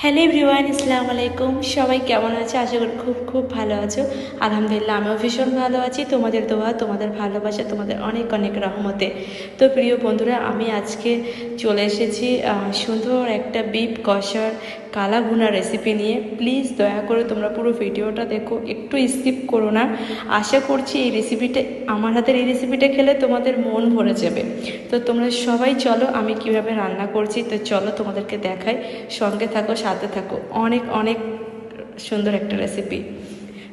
Hello everyone, আসসালামু আলাইকুম। সবাই কেমন আছে? আশা করি খুব খুব ভালো আছো। আলহামদুলিল্লাহ আমিও ভীষণ ভালো আছি। তোমাদের দোয়া, তোমাদের ভালোবাসা, তোমাদের অনেক অনেক রহমতে। তো প্রিয় বন্ধুরা, আমি আজকে চলে এসেছি সুন্দর একটা বিফ কষার কালা ভুনা রেসিপি নিয়ে। প্লিজ দয়া করে তোমরা পুরো ভিডিওটা দেখো, একটু স্কিপ করো না। আশা করছি এই রেসিপিটা, আমার হাতের এই রেসিপিটা খেলে তোমাদের মন ভরে যাবে। তো তোমরা সবাই চলো আমি কিভাবে রান্না করছি, তো চলো তোমাদেরকে দেখাই। সঙ্গে থাকো, সাথে থাকো। অনেক অনেক সুন্দর একটা রেসিপি।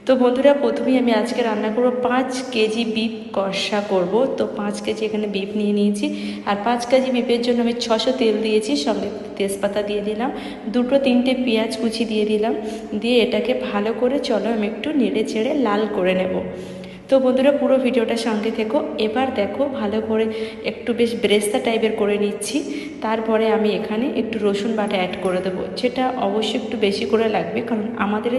তো বন্ধুরা, প্রথমেই আমি আজকে রান্না করব 5 কেজি বিফ কষা করব। তো 5 কেজি এখানে বিফ নিয়ে নিয়েছি। আর 5 কেজি বিফের জন্য আমি 600 তেল দিয়েছি, সঙ্গে তেজপাতা দিয়ে দিলাম, 2-3টে পেঁয়াজ কুচি দিয়ে দিলাম। দিয়ে এটাকে ভালো করে চলো আমি একটু নেড়ে চেড়ে লাল করে নেব। তো বন্ধুরা, পুরো ভিডিওটার সঙ্গে থেকো। এবার দেখো, ভালো করে একটু বেশ ব্রেস্তা টাইপের করে নিচ্ছি। তারপরে আমি এখানে একটু রসুন বাটা অ্যাড করে দেবো, যেটা অবশ্যই একটু বেশি করে লাগবে, কারণ আমাদের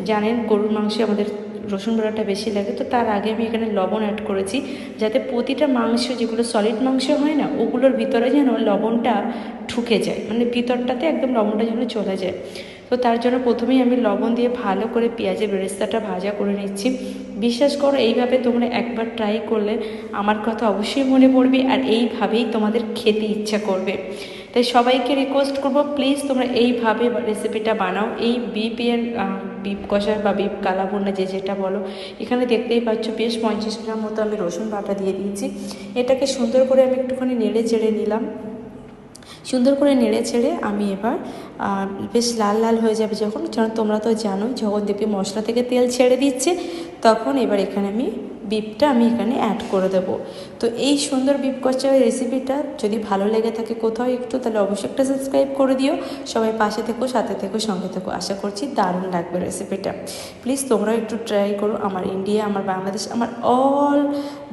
জানেন গরুর মাংসে আমাদের রসুন বাটাটা বেশি লাগে। তো তার আগে আমি এখানে লবণ অ্যাড করেছি, যাতে প্রতিটা মাংস, যেগুলো সলিড মাংস হয় না, ওগুলোর ভিতরে যেন লবণটা ঢুকে যায়, মানে ভিতরটাতে একদম লবণটা যেন চলে যায়। তো তার জন্য প্রথমেই আমি লবণ দিয়ে ভালো করে পেঁয়াজের বেরেস্তাটা ভাজা করে নিচ্ছি। বিশ্বাস করো, এইভাবে তোমরা একবার ট্রাই করলে আমার কথা অবশ্যই মনে পড়বে, আর এইভাবেই তোমাদের খেতে ইচ্ছা করবে। তাই সবাইকে রিকোয়েস্ট করবো, প্লিজ তোমরা এইভাবে রেসিপিটা বানাও। এই বিফ কষার বা বিফ কালা ভুনা, যে যেটা বলো। এখানে দেখতেই পাচ্ছ বেশ 50 গ্রাম মতো আমি রসুন বাটা দিয়ে দিয়েছি। এটাকে সুন্দর করে আমি একটুখানি নেড়ে চেড়ে নিলাম। সুন্দর করে নেড়ে ছেড়ে আমি এবার বেশ লাল লাল হয়ে যাবে যখন, তোমরা তো জানো, যখন দেখবি মশলা থেকে তেল ছেড়ে দিচ্ছে, তখন এবার এখানে আমি বিফটা এখানে অ্যাড করে দেবো। তো এই সুন্দর বিফ কষার রেসিপিটা যদি ভালো লেগে থাকে কোথাও একটু, তাহলে অবশ্যই একটা সাবস্ক্রাইব করে দিও। সবাই পাশে থেকো, সাথে থেকো, সঙ্গে থেকো। আশা করছি দারুণ লাগবে রেসিপিটা। প্লিজ তোমরাও একটু ট্রাই করো। আমার ইন্ডিয়া, আমার বাংলাদেশ, আমার অল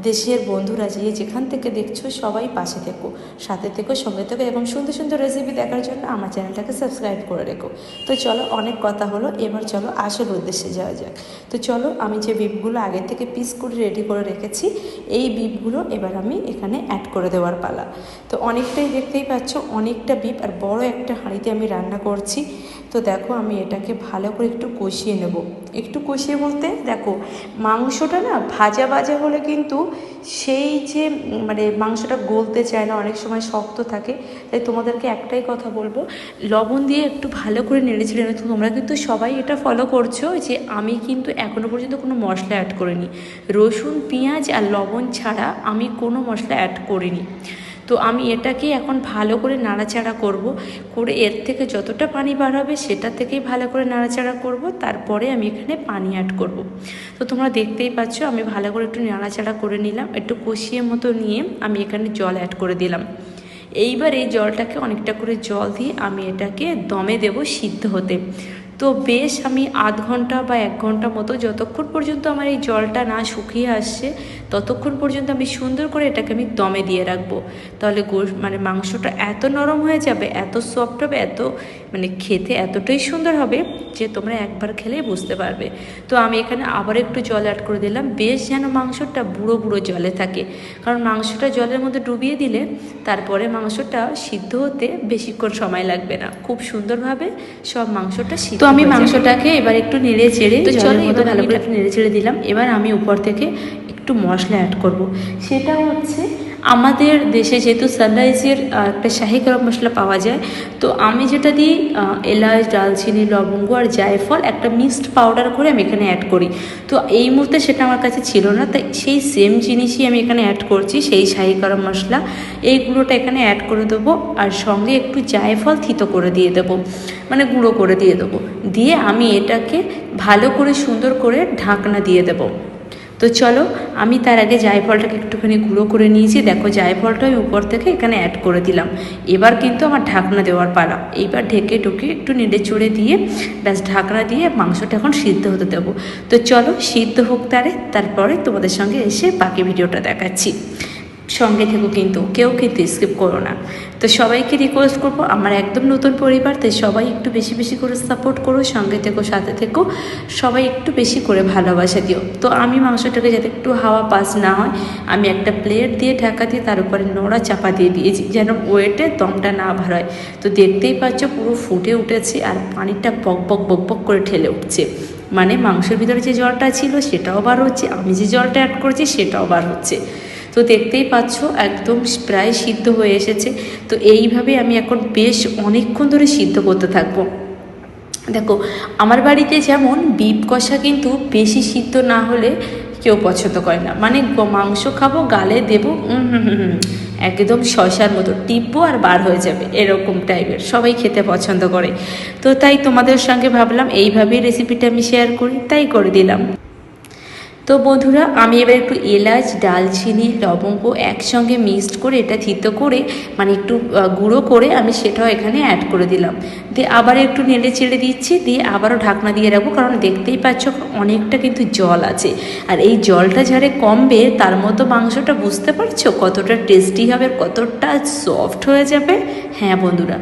দেশের বন্ধুরা যেখান থেকে দেখছো, সবাই পাশে থেকো, সাথে থেকো, সঙ্গে থেকো, এবং সুন্দর সুন্দর রেসিপি দেখার জন্য আমার চ্যানেলটাকে সাবস্ক্রাইব করে রেখো। তো চলো, অনেক কথা হলো, এবার চলো আসল উদ্দেশ্যে যাওয়া যাক। তো চলো, আমি যে বিফগুলো আগে থেকে পিস করে রেডি করে রেখেছি, এই বিফগুলো এবার আমি এখানে অ্যাড করে দেওয়ার পালা। তো অনেকটাই দেখতেই পাচ্ছ, অনেকটা বিফ আর বড় একটা হাঁড়িতে আমি রান্না করছি। তো দেখো, আমি এটাকে ভালো করে একটু কষিয়ে নেব। একটু কষিয়ে বলতে দেখো, মাংসটা না ভাজা ভাজা হলে কিন্তু সেই যে মানে মাংসটা গলতে চায় না, অনেক সময় শক্ত থাকে। তাই তোমাদেরকে একটাই কথা বলবো, লবণ দিয়ে একটু ভালো করে নেড়ে ছেড়ে নেবে। তোমরা কিন্তু সবাই এটা ফলো করছো, যে আমি কিন্তু এখনও পর্যন্ত কোনো মশলা অ্যাড করিনি। রসুন, পেঁয়াজ আর লবণ ছাড়া আমি কোনো মশলা অ্যাড করিনি। তো আমি এটাকে এখন ভালো করে নাড়াচাড়া করব, করে এর থেকে যতটা পানি বার হবে সেটা থেকেই ভালো করে নাড়াচাড়া করব। তারপরে আমি এখানে পানি অ্যাড করব। তো তোমরা দেখতেই পাচ্ছ, আমি ভালো করে একটু নাড়াচাড়া করে নিলাম, একটু কষিয়ে মতো নিয়ে আমি এখানে জল অ্যাড করে দিলাম। এইবার এই জলটাকে অনেকটা করে জল দিয়ে আমি এটাকে দমে দেব সিদ্ধ হতে। তো বেশ আমি আধ ঘন্টা বা 1 ঘন্টা মতো, যতক্ষণ পর্যন্ত আমার এই জলটা না শুকিয়ে আসছে, ততক্ষণ পর্যন্ত আমি সুন্দর করে এটাকে আমি দমে দিয়ে রাখবো। তাহলে মানে মাংসটা এত নরম হয়ে যাবে, এত সফট হবে, এত মানে খেতে এতটাই সুন্দর হবে, যে তোমরা একবার খেলেই বুঝতে পারবে। তো আমি এখানে আবার একটু জল অ্যাড করে দিলাম, বেশ যেন মাংসটা বুড়ো বুড়ো জলে থাকে, কারণ মাংসটা জলের মধ্যে ডুবিয়ে দিলে তারপরে মাংসটা সিদ্ধ হতে বেশিক্ষণ সময় লাগবে না, খুব সুন্দরভাবে সব মাংসটা সিদ্ধ। তো আমি মাংসটাকে এবার একটু নেড়ে চেড়ে, তো চলো এবার ভালো করে একটু নেড়ে চেড়ে দিলাম। এবার আমি উপর থেকে একটু মশলা অ্যাড করব। সেটা হচ্ছে, আমাদের দেশে যেহেতু সানরাইজের একটা শাহি গরম মশলা পাওয়া যায়, তো আমি যেটা দিই, এলাচ, দালচিনি, লবঙ্গ আর জায়ফল একটা মিক্সড পাউডার করে আমি এখানে অ্যাড করি। তো এই মুহূর্তে সেটা আমার কাছে ছিল না, তাই সেই সেম জিনিসই আমি এখানে অ্যাড করছি, সেই শাহি গরম মশলা। এইগুলোটা এখানে অ্যাড করে দেবো, আর সঙ্গে একটু জায়ফল থিতো করে দিয়ে দেবো, মানে গুঁড়ো করে দিয়ে দেবো। দিয়ে আমি এটাকে ভালো করে সুন্দর করে ঢাকনা দিয়ে দেবো। তো চলো, আমি তার আগে জায়ফলটাকে একটুখানি গুঁড়ো করে নিয়েছি। দেখো, জায়ফলটা আমি উপর থেকে এখানে অ্যাড করে দিলাম। এবার কিন্তু আমার ঢাকনা দেওয়ার পালা। এইবার ঢেকে ঢুকে একটু নেড়ে চড়ে দিয়ে ব্যাস ঢাকনা দিয়ে মাংসটা এখন সিদ্ধ হতে দেবো। তো চলো, সিদ্ধ হোক তারপরে তোমাদের সঙ্গে এসে বাকি ভিডিওটা দেখাচ্ছি। সঙ্গে থেকো, কিন্তু কেউ কিন্তু স্কিপ করো না। তো সবাইকে রিকোয়েস্ট করবো, আমার একদম নতুন পরিবার, তাই সবাই একটু বেশি বেশি করে সাপোর্ট করো, সঙ্গে থেকো, সাথে থেকো, সবাই একটু বেশি করে ভালোবাসা দিও। তো আমি মাংসটাকে যাতে একটু হাওয়া পাস না হয়, আমি একটা প্লেট দিয়ে ঢাকা দিয়ে তার উপরে নোড়া চাপা দিয়ে দিয়েছি, যেন ওয়েটে দমটা না ভার হয়। তো দেখতেই পাচ্ছ পুরো ফুটে উঠেছে আর পানিটা বক বক বক বক করে ঠেলে উঠছে, মানে মাংসের ভিতরে যে জলটা ছিল সেটাও বার হচ্ছে, আমি যে জলটা অ্যাড করেছি সেটাও বার হচ্ছে। তো দেখতেই পাচ্ছ একদম প্রায় সিদ্ধ হয়ে এসেছে। তো এইভাবে আমি এখন বেশ অনেকক্ষণ ধরে সিদ্ধ করতে থাকবো। দেখো, আমার বাড়িতে যেমন বিপ কষা কিন্তু বেশি সিদ্ধ না হলে কেউ পছন্দ করে না, মানে মাংস খাবো গালে দেবো একদম শসার মতো টিপবো আর বার হয়ে যাবে, এরকম টাইপের সবাই খেতে পছন্দ করে। তো তাই তোমাদের সঙ্গে ভাবলাম এইভাবেই রেসিপিটা আমি শেয়ার করি, তাই করে দিলাম। তো বন্ধুরা, আমি এবার একটু এলাচ, দালচিনি, লবঙ্গ একসঙ্গে মিক্সড করে এটা থিতো করে, মানে একটু গুঁড়ো করে আমি সেটাও এখানে অ্যাড করে দিলাম। দিয়ে আবার একটু নেড়ে চেড়ে দিচ্ছি, দিয়ে আবারও ঢাকনা দিয়ে রাখবো, কারণ দেখতেই পাচ্ছ অনেকটা কিন্তু জল আছে, আর এই জলটা ঝাড়ে কমবে তার মতো মাংসটা বুঝতে পারছো কতটা টেস্টি হবে, কতটা সফট হয়ে যাবে। হ্যাঁ বন্ধুরা,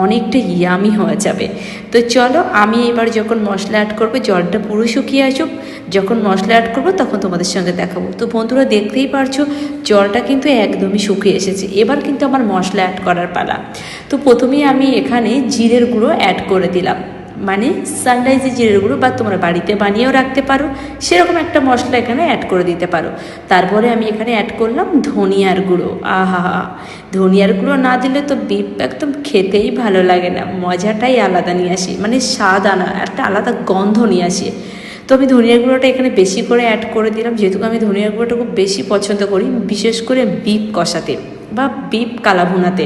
অনেকটা ইয়ামি হয়ে যাবে। তো চলো, আমি এবার যখন মশলা অ্যাড করবো, জলটা পুরো শুকিয়ে আসুক, যখন মশলা অ্যাড করবো তখন তোমাদের সঙ্গে দেখাবো। তো বন্ধুরা দেখতেই পারছো জলটা কিন্তু একদমই শুকিয়ে এসেছে, এবার কিন্তু আমার মশলা অ্যাড করার পালা। তো প্রথমেই আমি এখানে জিরের গুঁড়ো অ্যাড করে দিলাম, মানে সানরাইজের জিরের গুঁড়ো, বা তোমরা বাড়িতে বানিয়েও রাখতে পারো, সেরকম একটা মশলা এখানে অ্যাড করে দিতে পারো। তারপরে আমি এখানে অ্যাড করলাম ধনিয়ার গুঁড়ো। আহা, ধনিয়ার গুঁড়ো না দিলে তো বিফ একদম খেতেই ভালো লাগে না, মজাটাই আলাদা নিয়ে আসি, মানে স্বাদ আনা একটা আলাদা গন্ধ নিয়ে আসে। তো আমি ধনিয়ার গুঁড়োটা এখানে বেশি করে অ্যাড করে দিলাম, যেহেতু আমি ধনিয়ার গুঁড়োটা খুব বেশি পছন্দ করি, বিশেষ করে বিফ কষাতে বা বিফ কালাভুনাতে।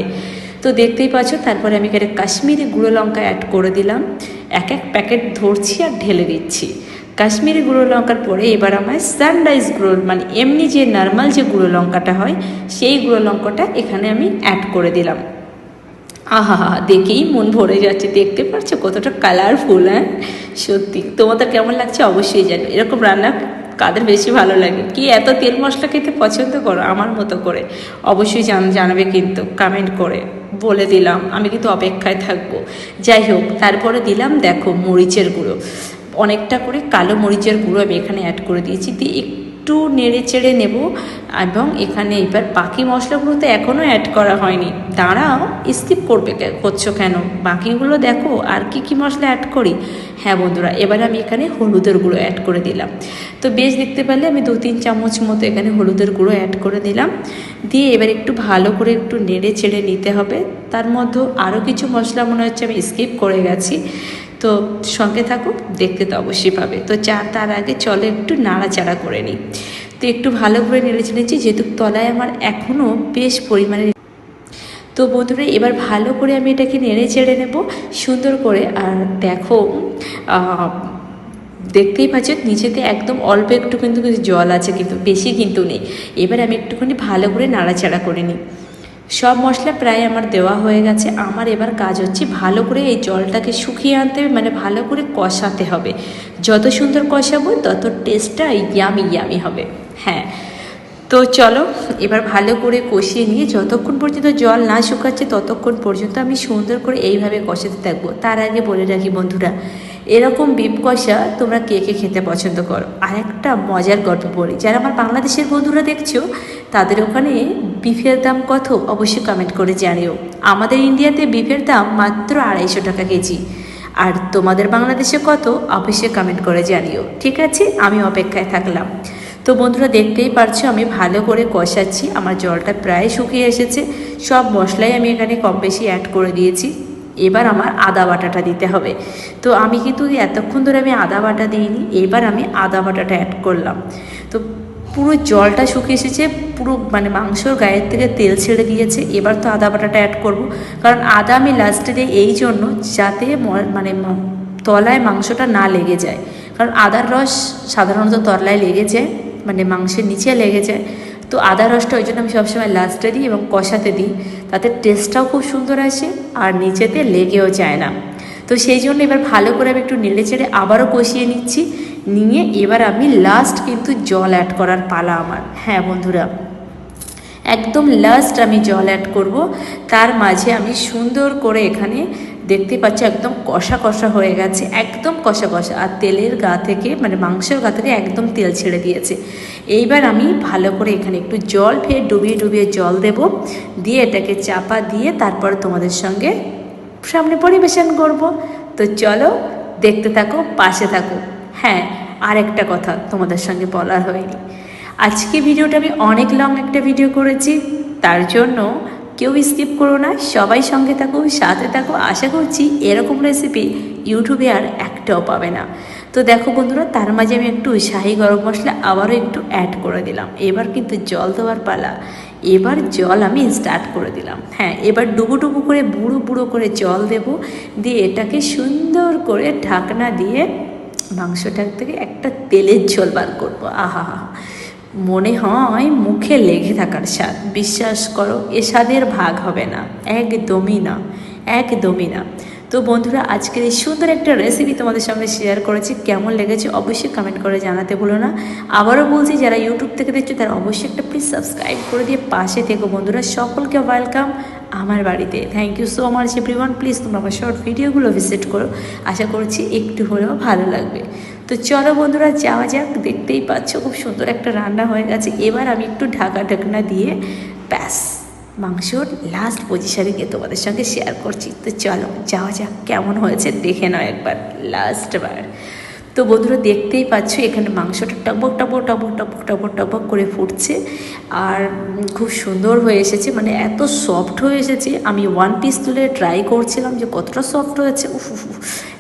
তো দেখতেই পাচ্ছ, তারপরে আমি এখানে কাশ্মীরি গুঁড়ো লঙ্কা অ্যাড করে দিলাম, এক এক প্যাকেট ধরছি আর ঢেলে দিচ্ছি। কাশ্মীরি গুঁড়ো লঙ্কার পরে এবার আমার সানরাইজ গুঁড়ো, মানে এমনি যে নর্মাল যে গুঁড়ো লঙ্কাটা হয় সেই গুঁড়ো লঙ্কাটা এখানে আমি অ্যাড করে দিলাম। আহা, দেখেই মন ভরে যাচ্ছে, দেখতে পাচ্ছ কতটা কালারফুল। হ্যাঁ সত্যি, তোমাদের কেমন লাগছে অবশ্যই জানো, এরকম রান্না কাদের বেশি ভালো লাগে, কি এত তেল মশলা খেতে পছন্দ করো আমার মতো করে, অবশ্যই জানাবে কিন্তু কমেন্ট করে। বলে দিলাম, আমি কিন্তু অপেক্ষায় থাকবো। যাই হোক, তারপরে দিলাম দেখো মরিচের গুঁড়ো, অনেকটা করে কালো মরিচের গুঁড়ো আমি এখানে অ্যাড করে দিয়েছি, দিয়ে একটু নেড়ে চেড়ে নেব। এবং এখানে এবার বাকি মশলাগুলো তো এখনও অ্যাড করা হয়নি, দাঁড়াও, স্কিপ করছো কেন, বাকিগুলো দেখো আর কি কি মশলা অ্যাড করি। হ্যাঁ বন্ধুরা, এবার আমি এখানে হলুদের গুঁড়ো অ্যাড করে দিলাম। তো বেশ দেখতে পেলে আমি 2-3 চামচ মতো এখানে হলুদের গুঁড়ো অ্যাড করে দিলাম, দিয়ে এবার একটু ভালো করে একটু নেড়ে চেড়ে নিতে হবে। তার মধ্যে আরও কিছু মশলা মনে হচ্ছে আমি স্কিপ করে গেছি, তো সঙ্গে থাকুক, দেখতে তো অবশ্যই পাবে। তো তার আগে চলো একটু নাড়াচাড়া করে নিই। তো একটু ভালো করে নেড়ে চেড়েছি, যেহেতু তলায় আমার এখনও বেশ পরিমাণে। তো বন্ধুরা, এবার ভালো করে আমি এটাকে নেড়ে চেড়ে নেব সুন্দর করে। আর দেখো, দেখতেই পাচ্ছ নিচেতে একদম অল্প একটু কিন্তু জল আছে, কিন্তু বেশি কিন্তু নেই। এবার আমি একটুখানি ভালো করে নাড়াচাড়া করে নিই। সব মশলা প্রায় আমার দেওয়া হয়ে গেছে, আমার এবার কাজ হচ্ছে ভালো করে এই জলটাকে শুকিয়ে আনতে হবে, মানে ভালো করে কষাতে হবে। যত সুন্দর কষাবো তত টেস্টটা ইয়ামি ইয়ামি হবে। হ্যাঁ, তো চলো এবার ভালো করে কষিয়ে নিয়ে যতক্ষণ পর্যন্ত জল না শুকাচ্ছে ততক্ষণ পর্যন্ত আমি সুন্দর করে এইভাবে কষাতে থাকবো। তার আগে বলে রাখি বন্ধুরা, এরকম বিফ কষা তোমরা কে কে খেতে পছন্দ করো। আর একটা মজার গল্প বলি, যারা আমার বাংলাদেশের বন্ধুরা দেখছো তাদের ওখানে বিফের দাম কত অবশ্যই কমেন্ট করে জানিও। আমাদের ইন্ডিয়াতে বিফের দাম মাত্র 250 টাকা কেজি, আর তোমাদের বাংলাদেশে কত অবশ্যই কমেন্ট করে জানিও। ঠিক আছে, আমি অপেক্ষায় থাকলাম। তো বন্ধুরা দেখতেই পারছো আমি ভালো করে কষাচ্ছি, আমার জলটা প্রায় শুকিয়ে এসেছে, সব মশলাই আমি এখানে কম বেশি অ্যাড করে দিয়েছি। এবার আমার আদা বাটাটা দিতে হবে। তো আমি কিন্তু এতক্ষণ ধরে আমি আদা বাটা দিইনি, এবার আমি আদা বাটাটা অ্যাড করলাম। তো পুরো জলটা শুকিয়ে এসেছে, পুরো মানে মাংসর গায়ের থেকে তেল ছেড়ে দিয়েছে। এবার তো আদা বাটাটা অ্যাড করব, কারণ আদা আমি লাস্টে দিই এই জন্য যাতে মানে তলায় মাংসটা না লেগে যায়, কারণ আদার রস সাধারণত তলায় লেগে যায়, মানে মাংসের নিচে লেগে যায়। তো আদা রসটা ওই জন্য আমি সবসময় লাস্টে দিই এবং কষাতে দিই, তাতে টেস্টটাও খুব সুন্দর আসে আর নিচেতে লেগেও যায় না। তো সেই জন্য এবার ভালো করে আমি একটু নেড়ে চেড়ে আবারও কষিয়ে নিচ্ছি, নিয়ে এবার আমি লাস্ট কিন্তু জল অ্যাড করার পালা আমার। হ্যাঁ বন্ধুরা, একদম লাস্ট আমি জল অ্যাড করব। তার মাঝে আমি সুন্দর করে এখানে দেখতে পাচ্ছি একদম কষা কষা হয়ে গেছে, একদম কষা কষা, আর তেলের গা থেকে মানে মাংসের গা থেকে একদম তেল ছেড়ে দিয়েছে। এইবার আমি ভালো করে এখানে একটু জল ফের ডুবিয়ে ডুবিয়ে জল দেব, দিয়ে এটাকে চাপা দিয়ে তারপর তোমাদের সঙ্গে সামনে পরিবেশন করব। তো চলো দেখতে থাকো, পাশে থাকো। হ্যাঁ, আর একটা কথা তোমাদের সঙ্গে বলার হয়নি, আজকে ভিডিওটা আমি অনেক লং একটা ভিডিও করেছি, তার জন্য কেউ স্কিপ করো না, সবাই সঙ্গে থাকো, সাথে থাকো। আশা করছি এরকম রেসিপি ইউটিউবে আর একটাও পাবে না। তো দেখো বন্ধুরা, তার মাঝে আমি একটু শাহি গরম মশলা আবারও একটু অ্যাড করে দিলাম। এবার কিন্তু জল দেওয়ার পালা, এবার জল আমি স্টার্ট করে দিলাম। হ্যাঁ, এবার ডুবো ডুবো করে বুড়ো বুড়ো করে জল দেব, দিয়ে এটাকে সুন্দর করে ঢাকনা দিয়ে মাংসটার থেকে একটা তেলের ঝোল বার করবো। আহা হা, মনে হয় মুখে লেগে থাকার স্বাদ। বিশ্বাস করো, এ স্বাদের ভাগ হবে না, একদমই না, একদমই না। তো বন্ধুরা, আজকের এই সুন্দর একটা রেসিপি তোমাদের সঙ্গে শেয়ার করেছি, কেমন লেগেছে অবশ্যই কমেন্ট করে জানাতে ভুলো না। আবারও বলছি, যারা ইউটিউব থেকে দেখছো তারা অবশ্যই একটা প্লিজ সাবস্ক্রাইব করে দিয়ে পাশে থেকো। বন্ধুরা সকলকে ওয়েলকাম আমার বাড়িতে। Thank you so much everyone. Please তোমরা আমার শর্ট ভিডিওগুলো ভিজিট করো, আশা করছি একটু হলেও ভালো লাগবে। তো চলো বন্ধুরা যাওয়া যাক। দেখতেই পাচ্ছ খুব সুন্দর একটা রান্না হয়ে গেছে। এবার আমি একটু ঢাকনা দিয়ে ব্যাস মাংসর লাস্ট পজিশনে গিয়ে তোমাদের সঙ্গে শেয়ার করছি। তো চলো যাওয়া যাক, কেমন হয়েছে দেখে নাও একবার লাস্টবার। তো বন্ধুরা দেখতেই পাচ্ছ এখানে মাংসটা টকবক টকবক টকবক টকবক টকবক টকবক করে ফুটছে, আর খুব সুন্দর হয়ে এসেছে, মানে এত সফট হয়ে এসেছে। আমি ওয়ান পিস তুলে ট্রাই করছিলাম যে কতটা সফট হয়েছে। উফ,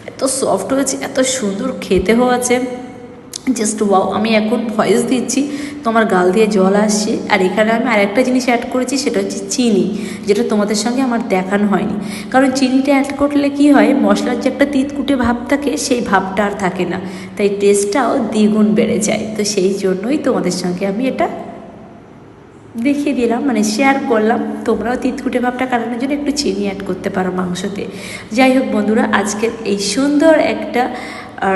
এত সফট হয়েছে, এত সুন্দর খেতে হয়েছে, জাস্ট ওয়াও। আমি এখন ভয়েস দিচ্ছি তো আমার গাল দিয়ে জল আসছে। আর এখানে আমি আরেকটা জিনিস অ্যাড করেছি, সেটা হচ্ছে চিনি, যেটা তোমাদের সঙ্গে আমার দেখানো হয়নি। কারণ চিনিটা অ্যাড করলে কি হয়, মশলার যে একটা তিতকুটে ভাব থাকে সেই ভাবটা আর থাকে না, তাই টেস্টটাও দ্বিগুণ বেড়ে যায়। তো সেই জন্যই তোমাদের সঙ্গে আমি এটা দেখিয়ে দিলাম, মানে শেয়ার করলাম। তোমরাও তিতকুটে ভাবটা কাটানোর জন্য একটু চিনি অ্যাড করতে পারো মাংসতে। যাই হোক বন্ধুরা, আজকের এই সুন্দর একটা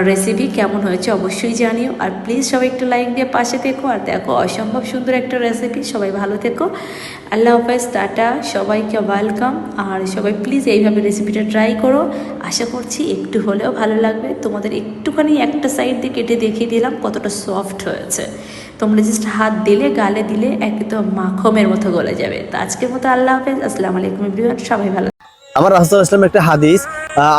রেসিপি কেমন হয়েছে অবশ্যই জানিও। আর প্লিজ সবাই একটু লাইক দিয়ে পাশে থেকো। আর দেখো অসম্ভব সুন্দর একটা রেসিপি। সবাই ভালো থেকো, আল্লাহ হাফেজ, টাটা, সবাইকে ওয়েলকাম। আর সবাই প্লিজ এইভাবে রেসিপিটা ট্রাই করো, আশা করছি একটু হলেও ভালো লাগবে। তোমাদের একটুখানি একটা সাইড দিয়ে কেটে দেখিয়ে দিলাম কতটা সফট হয়েছে। তোমরা জাস্ট হাত দিলে গালে দিলে একদম মাখনের মতো গলে যাবে। তো আজকের মতো আল্লাহ হাফেজ, আসসালামু আলাইকুম এভরিওয়ান, সবাই ভালো। আমার রাসূল ইসলামের একটা হাদিস,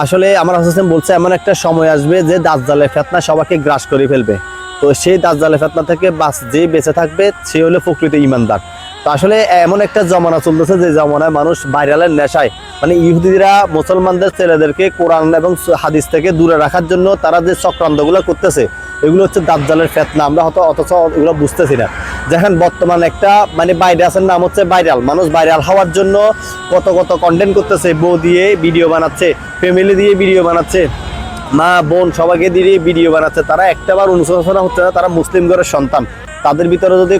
আসলে আমার রাসূল ইসলাম বলছে এমন একটা সময় আসবে যে দাজ্জালের ফিতনা সবাইকে গ্রাস করে ফেলবে। তো সেই দাজ্জালের ফিতনা থেকে যে বেঁচে থাকবে সে হলো প্রকৃত ঈমানদার। তো আসলে এমন একটা জমানা চলতেছে যে জমানায় মানুষ ভাইরালের নেশায়, মানে ইহুদিরা মুসলমানদের ছেলেদেরকে কোরআন এবং হাদিস থেকে দূরে রাখার জন্য তারা যে চক্রান্তগুলো করতেছে, এগুলো হচ্ছে দাজ্জালের ফিতনা। আমরা হয়তো অথচ এগুলো বুঝতেছি না। দেখেন বর্তমান একটা মানে ভাইরাসের নাম হচ্ছে ভাইরাল। মানুষ ভাইরাল হওয়ার জন্য কত কত কন্টেন্ট করতেছে, বউ দিয়ে ভিডিও বানাচ্ছে, ফ্যামিলি দিয়ে ভিডিও বানাচ্ছে, মা বোন সবাইকে দিয়ে ভিডিও বানাচ্ছে। তারা একটাবার অনুশোচনা হচ্ছে না, তারা মুসলিম ঘরের সন্তান। তাদের ভিতরে যদি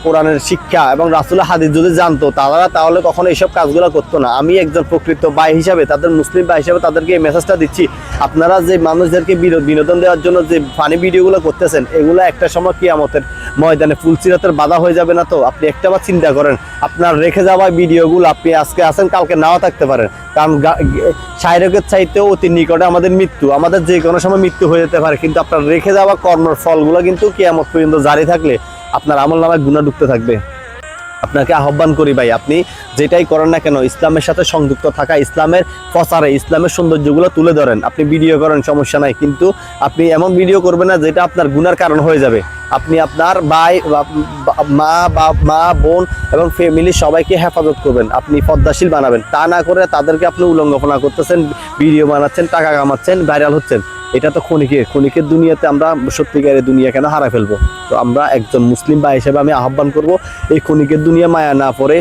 কোরআনের শিক্ষা এবং রাসূলের হাদিস যদি জানতো তাহলে কখনো এইসব কাজগুলো করতো না। আমি একজন প্রকৃত ভাই হিসাবে, তাদের মুসলিম ভাই হিসাবে তাদেরকে এই মেসেজটা দিচ্ছি, আপনারা যে মানুষদেরকে বিনোদন দেওয়ার জন্য যে ফানি ভিডিওগুলো করতেছেন, এগুলো একটা সময় কিয়ামতের ময়দানে ফুলসিরাতের বাধা হয়ে যাবে না? তো আপনি একটাবার চিন্তা করেন, আপনার রেখে যাওয়া ভিডিওগুলো আপনি আজকে আছেন কালকে নাও থাকতে পারেন। কারণ শারীরিকের চাইতেও অতি নিকটে আমাদের মৃত্যু, আমাদের যে কোনো সময় মৃত্যু হয়ে যেতে পারে। কিন্তু আপনার রেখে যাওয়া কর্মের ফলগুলো কিন্তু কিয়ামত পর্যন্ত জারি থাকলে আপনার আমলনামায় গুনাহ ঢুকতে থাকবে। আপনাকে আহ্বান করি ভাই, আপনি যেটাই করেন না কেন ইসলামের সাথে সংযুক্ত থাকা, ইসলামের প্রচারে ইসলামের সৌন্দর্যগুলো তুলে ধরেন। আপনি ভিডিও করেন সমস্যা নাই, কিন্তু আপনি এমন ভিডিও করবেন না যেটা আপনার গুনার কারণ হয়ে যাবে। আপনি আপনার ভাই, মা বোন এবং ফ্যামিলি সবাইকে হেফাজত করবেন, আপনি পদ্মাশীল বানাবেন। তা না করে তাদেরকে আপনি উলঙ্ঘনা করতেছেন, ভিডিও বানাচ্ছেন, টাকা কামাচ্ছেন, ভাইরাল হচ্ছেন। এটা তো ক্ষণিকের দুনিয়াতে আমরা সত্যিকারের দুনিয়া কেন হারাই ফেলবো? তো আমরা একজন মুসলিম ভাই হিসেবে আমি আহ্বান করব, এই ক্ষণিকের দুনিয়া মায়া না পড়ে,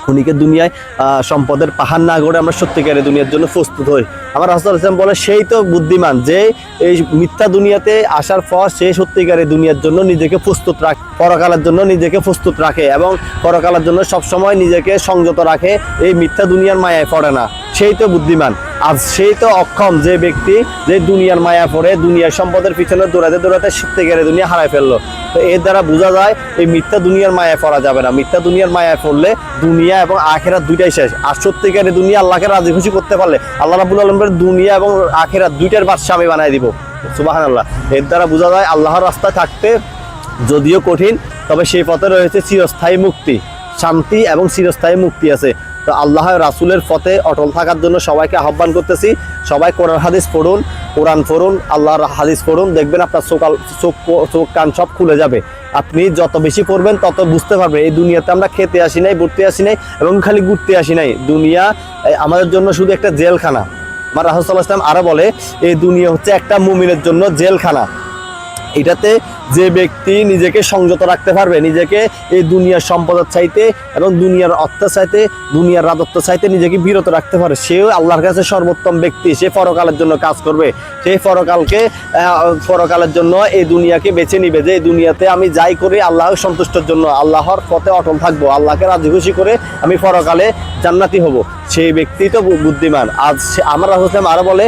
ক্ষণিকের দুনিয়ায় সম্পদের পাহাড় না গড়ে আমরা সত্যিকারের দুনিয়ার জন্য প্রস্তুত হই। আমার রাসূল ইসলাম বলে, সেই তো বুদ্ধিমান যে এই মিথ্যা দুনিয়াতে আসার পর সে সত্যিকারের দুনিয়ার জন্য নিজেকে প্রস্তুত রাখে, পরকালের জন্য নিজেকে প্রস্তুত রাখে এবং পরকালের জন্য সবসময় নিজেকে সংযত রাখে, এই মিথ্যা দুনিয়ার মায়ায় পড়ে না। সেই তো বুদ্ধিমান। আজ সেই তো অক্ষম যে ব্যক্তি যে দুনিয়ার মায়া পড়ে দুনিয়ার সম্পদের পিছনে দৌড়াতে দৌড়াতে সত্যিকারের দুনিয়া হারায় ফেললো। তো এর দ্বারা বোঝা যায় এই মিথ্যা দুনিয়ার মায়া পড়া যাবে না। মিথ্যা দুনিয়ার মায়া পড়লে দুনিয়া এবং আখেরাত দুইটাই শেষ। আর সত্যিকারের দুনিয়া আল্লাহকে রাজি খুশি করতে পারলে আল্লাহ রাব্বুল আলামিনের দুনিয়া এবং আখেরাত দুইটার বাদশা আমি বানাই দিব। সুবহানাল্লাহ। এর দ্বারা বোঝা যায় আল্লাহর রাস্তায় থাকতে যদিও কঠিন, তবে সেই পথে রয়েছে চিরস্থায়ী মুক্তি, শান্তি এবং চিরস্থায়ী মুক্তি আছে। তো আল্লাহ রাসূলের পথে অটল থাকার জন্য সবাইকে আহ্বান করতেছি। সবাই কোরআন হাদিস পড়ুন, কোরআন পড়ুন, আল্লাহর হাদিস পড়ুন, দেখবেন আপনার চোখ কান সব খুলে যাবে। আপনি যত বেশি পড়বেন তত বুঝতে পারবেন এই দুনিয়াতে আমরা খেতে আসি নাই, ঘুরতে আসি নাই এবং খালি ঘুরতে আসি নাই। দুনিয়া আমাদের জন্য শুধু একটা জেলখানা। আমার রাসূল সাল্লাল্লাহু আলাইহি ওয়াসাল্লাম আরো বলে এই দুনিয়া হচ্ছে একটা মুমিনের জন্য জেলখানা। এটাতে যে ব্যক্তি নিজেকে সংযত রাখতে পারবে, নিজেকে এই দুনিয়ার সম্পদের চাইতে এবং দুনিয়ার অর্থের চাইতে, দুনিয়ার রাজত্ব চাইতে নিজেকে বিরত রাখতে পারে, সেও আল্লাহর কাছে সর্বোত্তম ব্যক্তি। সে পরকালের জন্য কাজ করবে, সেই পরকালের জন্য এই দুনিয়াকে বেছে নিবে যে এই দুনিয়াতে আমি যাই করি আল্লাহর সন্তুষ্টের জন্য, আল্লাহর পথে অটল থাকবো, আল্লাহকে রাজি খুশি করে আমি পরকালে জান্নাতি হব। সেই ব্যক্তি তো বুদ্ধিমান। আজ আমার রাসূল সাল্লাল্লাহু আলাইহি ওয়াসাল্লাম আরো বলে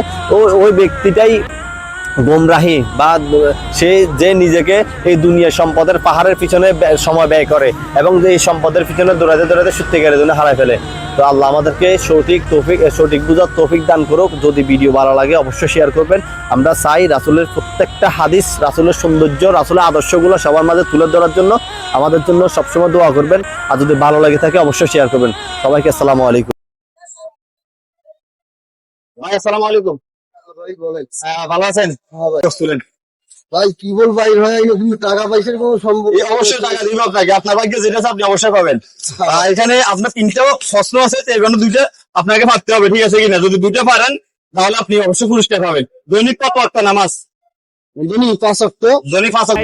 ওই ব্যক্তিটাই গোমরাহি, বা সে যে নিজেকে এই দুনিয়ার সম্পদের পাহাড়ের পিছনে সময় ব্যয় করে এবং যে এই সম্পদের পিছনে দৌড়াতে দৌড়াতে সত্যিকারের জন্য হারায় ফেলে। তো আল্লাহ আমাদেরকে সঠিক বুঝার তৌফিক দান করুক। যদি ভিডিও ভালো লাগে অবশ্যই শেয়ার করবেন। আমরা চাই রাসূলের প্রত্যেকটা হাদিস, রাসূলের সৌন্দর্য, রাসূলের আদর্শগুলো সবার মাঝে তুলে ধরার জন্য আমাদের জন্য সবসময় দোয়া করবেন। আর যদি ভালো লাগে থাকে অবশ্যই শেয়ার করবেন। সবাইকে আসসালামু আলাইকুম। ভাই আসসালামু আলাইকুম। ভাই বলেন। ভালো আছেন? হ্যাঁ ভাই। স্টুডেন্ট ভাই কি বল ভাই ভাই কিন্তু টাকা পয়সার কোনো সম্ভব অবশ্যই টাকা দিব আপনাকে, আপনার ভাগ্যে যেটা আছে আপনি অবশ্যই পাবেন। এখানে আপনার তিনটা প্রশ্ন আছে, এর জন্য দুইটা আপনাকে পারতে হবে, ঠিক আছে কিনা? যদি দুইটা পারেন তাহলে আপনি অবশ্যই পুরস্কার পাবেন। দৈনিক কত ওয়াক্ত নামাজ? জানি 5 ওয়াক্ত। দৈনিক 5 ওয়াক্ত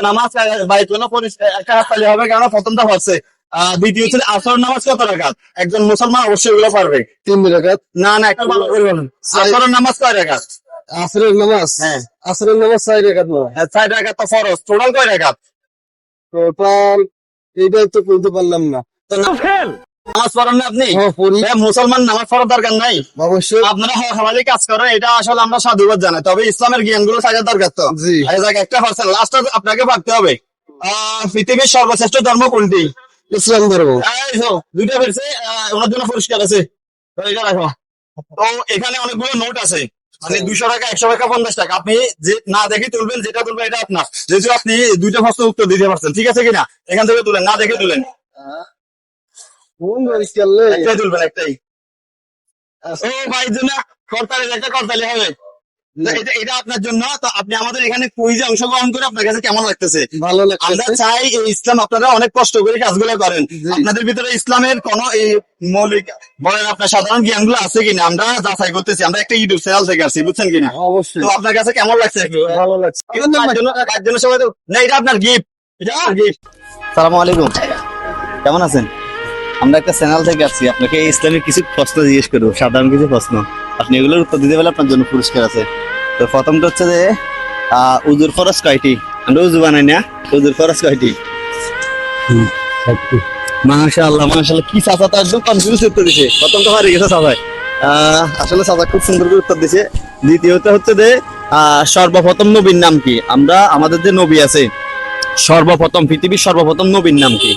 নামাজ ভাই কোনো একটা হাত তালি হবে, কারণ প্রথমটা হচ্ছে। দ্বিতীয় হচ্ছে আসর নামাজ কত রাকাত? একজন মুসলমান অবশ্যই এগুলো পারবে। 3 রাকাত। না একটু ভালো করে বলেন। আসর নামাজ কয় রাকাত? আসরের নামাজ। হ্যাঁ। আসরের নামাজ 4 রাকাত না। 4 রাকাত তো ফরজ। টোটাল কয় রাকাত? টোটাল এইটাই তো বলতে পারলাম না। নামাজ পড়েন না আপনি? হ্যাঁ পড়ি। মুসলমান নামাজ পড়ার দরকার নাই। অবশ্যই। আপনারা হালালি কাজ করেন, এটা আসলে আমরা সাধুবাদ জানাই, তবে ইসলামের জ্ঞানগুলো থাকার দরকার। তো জি। একটা পার্সেন্ট লাস্ট আপনাকে ভাবতে হবে পৃথিবীর সর্বশ্রেষ্ঠ ধর্ম কোনটি? ইসলাম ধর্ম। দুইটা ফেলছে, ওনার জন্য পুরস্কার আছে। তো এটা রাখো। তো এখানে অনেকগুলো নোট আছে, মানে 200 টাকা, 100 টাকা, 50 টাকা। আপনি যে না দেখে তুলবেন, যেটা তুলবেন এটা আপনার। যেহেতু আপনি দুইটা প্রশ্ন উত্তর দিতে পারছেন, ঠিক আছে কিনা? এখান থেকে তুলেন, না দেখে তুলেন। কোন পরিষ্কারলে একটাই তুলবেন, একটাই। ও ভাই জন্য করতালি, একটা করতালি হবে। তো এটা আপনার জন্য। তো আপনি আমাদের এখানে কুইজে অংশগ্রহণ করে আপনার কাছে কেমন লাগতেছে? ভালো আমরা লাগছে। চাই এই ইসলাম, আপনারা অনেক কষ্ট করে কাজগুলো করেন, আপনাদের ভিতরে ইসলামের কোন এই মৌলিক বলেন আপনার সাধারণ জ্ঞানগুলো আছে কিনা আমরা যাচাই করতেছি। আমরা একটা ইউটিউব চ্যানেল থেকে আসছি, বুঝছেন কিনা? অবশ্যই তো আপনার কাছে কেমন লাগছে একটু? ভালো লাগছে। তার জন্য সবাই তো না, এটা আপনার গিফট, এটা গিফট। সালামু আলাইকুম, কেমন আছেন? আমরা একটা চ্যানেল থেকে আসছি, আপনাকে ইসলামের কিছু প্রশ্ন জিজ্ঞেস করবো, সাধারণ কিছু প্রশ্ন। আপনি এগুলোর উত্তর দিতে পারলে আপনার জন্য পুরস্কার আছে। তো প্রথমটা হচ্ছে যে উজুর ফরজ কয়টি? আমরা উজু বানাই না, উজুর ফরজ কয়টি? মাশাআল্লাহ মাশাআল্লাহ, কি চাচা তো একদম কনফিউজ উত্তর দিছে। প্রথমটা হারিয়ে গেছে চাচা। আসলে চাচা খুব সুন্দর করে উত্তর দিছে। দ্বিতীয়টা হচ্ছে যে সর্বপ্রথম নবীর নাম কি? আমাদের যে নবী আছে সর্বপ্রথম, পৃথিবীর সর্বপ্রথম নবীর নাম কি?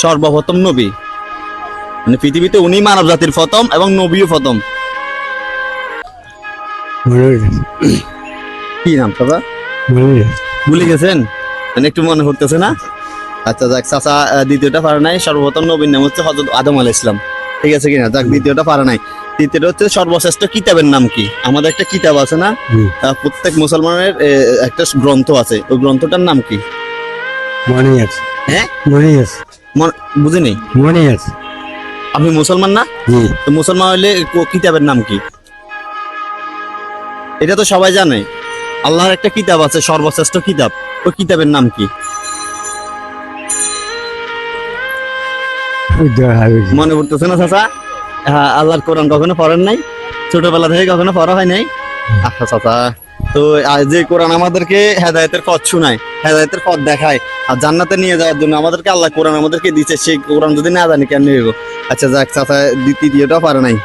সর্বপ্রথম নবী মানে পৃথিবীতে উনি মানব জাতির প্রথম এবং নবীও প্রথম। কি নাম দাদা? ভুলে গেছেন? মানে একটু মনে হতেছে না? আচ্ছা যাক, চাচা দ্বিতীয়টা পারে নাই। সর্বপ্রথম নবীর নাম হচ্ছে হযরত আদম আলাইহিস সালাম, ঠিক আছে কিনা? যাক, দ্বিতীয়টা পারে নাই। তৃতীয়টা হচ্ছে সর্বশ্রেষ্ঠ কিতাবের নাম কি? আমাদের একটা কিতাব আছে না, প্রত্যেক মুসলমানের একটা গ্রন্থ আছে, ওই গ্রন্থটার নাম কি? মনে আছে। হ্যাঁ মনে আছে। বুঝিনি। মনে আছে। আপনি মুসলমান না? তো মুসলমান হইলে কিতাবের নাম কি? এটা তো সবাই জানে। আল্লাহর একটা কিতাব আছে, সর্বশ্রেষ্ঠ কিতাব, ওই কিতাবের নাম কি? মনে পড়তেছে না চাচা? হ্যাঁ, আল্লাহর কোরআন কখনো পড়েন নাই? ছোটবেলা থেকে কখনো পড়া হয় নাই? আচ্ছা চাচা, তো যে কোরআন আমাদেরকে হেদায়েতের পথ শোনায়, হেদায়েতের পথ দেখায়, আর জান্নাতে নিয়ে যাওয়ার জন্য আমাদেরকে আল্লাহ কোরআন আমাদেরকে দিচ্ছে, সেই কোরআন যদি না জানি কেন নিব। আচ্ছা যাক, চাচা দ্বিতীয়টাও পারে নাই।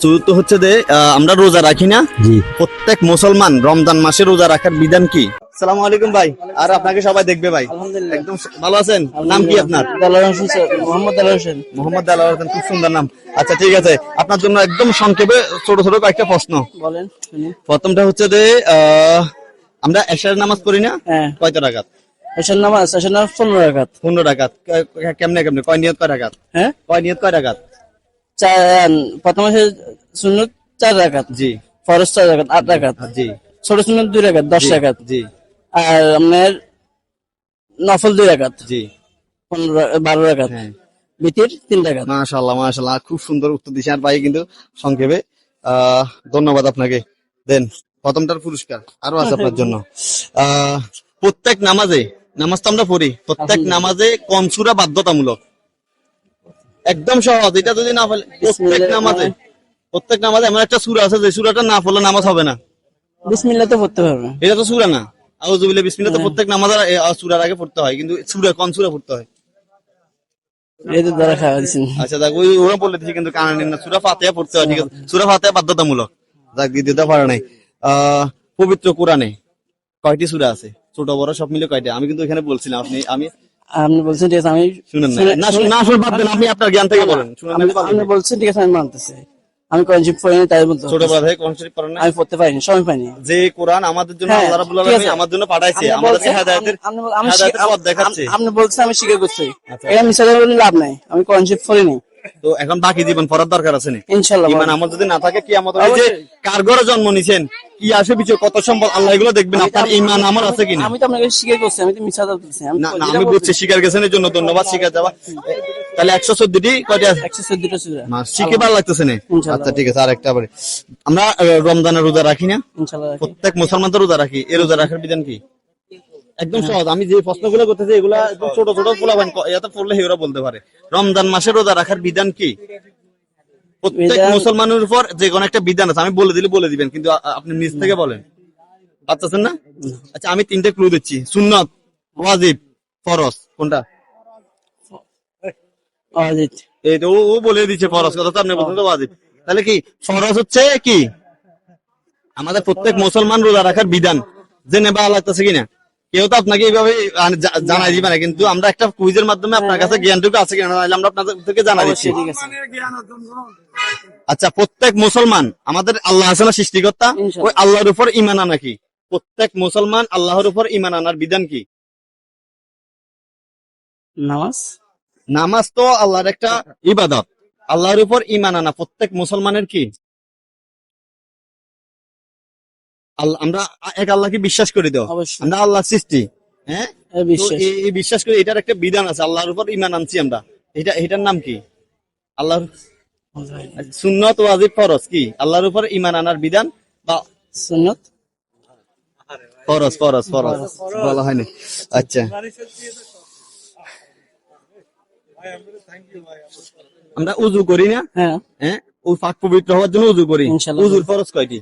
চতুর্থ হচ্ছে যে আমরা রোজা রাখি না, জি। প্রত্যেক মুসলমান রমজান মাসে রোজা রাখার বিধান কি? আসসালামু আলাইকুম ভাই, আর আপনাকে সবাই দেখবে ভাই। আলহামদুলিল্লাহ। একদম ভালো আছেন? নাম কি আপনার? দালাল হোসেন স্যার, মোহাম্মদ দালাল হোসেন। মোহাম্মদ আল্লাহ, খুব সুন্দর নাম। আচ্ছা ঠিক আছে, আপনার জন্য একদম সংক্ষেপে ছোট ছোট কয়েকটা প্রশ্ন। বলেন শুনি। প্রথমটা হচ্ছে যে আমরা এশার নামাজ পড়ি না, হ্যাঁ, কয়টা রাকাত? এশার নামাজ 15 রাকাত। 15 রাকাত। কেমনে কেমনে, কয় নিয়ত কয় রাকাত? হ্যাঁ, কয় নিয়ত কয় রাকাত? প্রথম হচ্ছে সুন্নত 4 রাকাত, জি ফরজ 4 রাকাত, 8 রাকাত, জি ছোট সুন্নত 2 রাকাত, 10 রাকাত, জি আর আপনার নফল 2 রাকাত, জি 12 রাকাত, হ্যাঁ। বিতির 3 রাকাত। মাশাআল্লাহ মাশাআল্লাহ, খুব সুন্দর উত্তর দিয়েছেন। আর ভাই কিন্তু সংক্ষেপে ধন্যবাদ আপনাকে। দেন প্রথমটার পুরস্কার আরো আছে আপনার জন্য। প্রত্যেক নামাজে, নামাজ তো আমরা পড়ি, প্রত্যেক নামাজে কোন সূরা বাধ্যতামূলক? একদম সহজ, এটা যদি না ফেলে প্রত্যেক নামাজে এমন একটা সূরা আছে যে সূরাটা না পড়লে নামাজ হবে না। বিসমিল্লাহ তো পড়তে হবে। এটা তো সূরা না, আউযুবিল্লাহি বিসমিল্লাহ তো প্রত্যেক নামাজের সূরার আগে পড়তে হয়, কিন্তু সূরা কোন সূরা পড়তে হয়? এই তো দ্বারা খাওয়া দিচ্ছেন। আচ্ছা দেখ, ওরা বলে দিচ্ছি কিন্তু কানে নিন না, সূরা ফাতিহা পড়তে হয়, ঠিক আছে? সূরা ফাতিহা বাধ্যতামূলক। যাক, দ্বিতীয়টা পারে নাই। পবিত্র কোরআনে কয়টি সূরা আছে? ছোট বড় সব মিলে কয়টা? আমি কিন্তু এখানে বলছিলাম, আমি আপনি বলছেন ঠিক আছে, আমি শুনেন না, না শুনে বাদ দেন, আপনি আপনার জ্ঞান থেকে বলেন। শুনেন না, আপনি বলছেন ঠিক আছে, আমি মানতেছি। আমি কোরআন পড়িনি তাই বলতে ছোট বড় থেকে কোন শরীফ পড়েন না? আমি পড়তে পারিনি, সময় পাইনি। যে কোরআন আমাদের জন্য হ্যাঁ, আল্লাহ রাব্বুল ঠিক আলামিন আছে। আমার জন্য পাঠাইছে, আপনি আমাদেরকে বলছেন- হেদায়েতের আমি হেদায়েতের পথ দেখাচ্ছে। আপনি বলছেন আমি স্বীকার করছি, আচ্ছা। এটা মিশা বলে লাভ নাই, আমি কোরআন শরীফ পড়িনি। তো এখন বাকি জীবন পড়ার দরকার আছে না? ইনশাআল্লাহ ইমান পড়বো। আমার যদি না থাকে, কিয়ামত হবে যে অবশ্যই। কার ঘরে জন্ম নিছেন, কি আসে পিছু, কত সম্পদ, আল্লাহ এগুলো দেখবেন, আপনার ইমান আমার আছে কিনা। আমি তো আপনাকে স্বীকার করছি, আমি তো মিশা বলতেছি। না না, আমি বুঝছি, শিকার গেছেন এর জন্য ধন্যবাদ, শিকার যাওয়া। তাহলে 114টি কয়টা আছে? 114টা সূরা। না, শিখে ভালো লাগতেছে না। ইনশাআল্লাহ। আচ্ছা ঠিক আছে, আরেকটা আবার আমরা রমজানের রোজা রাখি না, ইনশাআল্লাহ রাখি। প্রত্যেক মুসলমান তো রোজা রাখি, এই রোজা রাখার বিধান কি? একদম সহজ, আমি যে প্রশ্নগুলো করতেছি এগুলা একদম ছোট ছোট পোলাপান এত পড়লে হেরা বলতে পারে। রমজান মাসে রোজা রাখার বিধান কি? প্রত্যেক বিধান- মুসলমানের উপর যে কোনো একটা বিধান আছে, আমি বলে দিলে বলে দিবেন, কিন্তু আপনি নিজ থেকে বলেন, পারতেছেন না? আচ্ছা আমি 3টে ক্লু দিচ্ছি, সুন্নত, ওয়াজিব, ফরজ, কোনটা? অজিত। এই তো ও বলে দিচ্ছে ফরজ, কথা তো আপনি বলছেন তো ওয়াজিব। তাহলে কি ফরজ হচ্ছে কি? আমাদের প্রত্যেক মুসলমান রোজা রাখার বিধান জেনে ভালো লাগতেছে কিনা? কেউ তো আপনাকে এইভাবে জানাই দিবে না, কিন্তু আমরা একটা কুইজের মাধ্যমে আপনার কাছে জ্ঞানটুকু আছে কিনা নাহলে আমরা আপনাদেরকে জানাই দিচ্ছি। অবশ্যই ঠিক আছে। আচ্ছা, প্রত্যেক মুসলমান, আমাদের আল্লাহ আছে না সৃষ্টিকর্তা, ইনশাআল্লাহ। ওই আল্লাহর উপর ঈমান আনা কি? প্রত্যেক মুসলমান আল্লাহর উপর ঈমান আনার বিধান কি? নামাজ। নামাজ তো আল্লাহর একটা ইবাদত, আল্লাহর উপর ঈমান আনা প্রত্যেক মুসলমানের কি? আমরা এক আল্লাহকে বিশ্বাস করে দাও, অবশ্যই। আমরা আল্লাহর সৃষ্টি, হ্যাঁ? এই তো বিশ্বাস। এই বিশ্বাস করে এটার একটা বিধান আছে, আল্লাহর উপর ঈমান আনছি আমরা, এটার নাম কি? আল্লাহর সুন্নত, ওয়াজিব, ফরজ কি? আল্লাহর উপর ঈমান আনার বিধান বা সুন্নত। ফরজ ফরজ ফরজ বলা হয়নি। আচ্ছা, আমরা উযু করি না, হ্যাঁ, হ্যাঁ? ওই পাক পবিত্র হওয়ার জন্য উযু করি। ইনশাআল্লাহ। উযুর ফরজ কয়টি?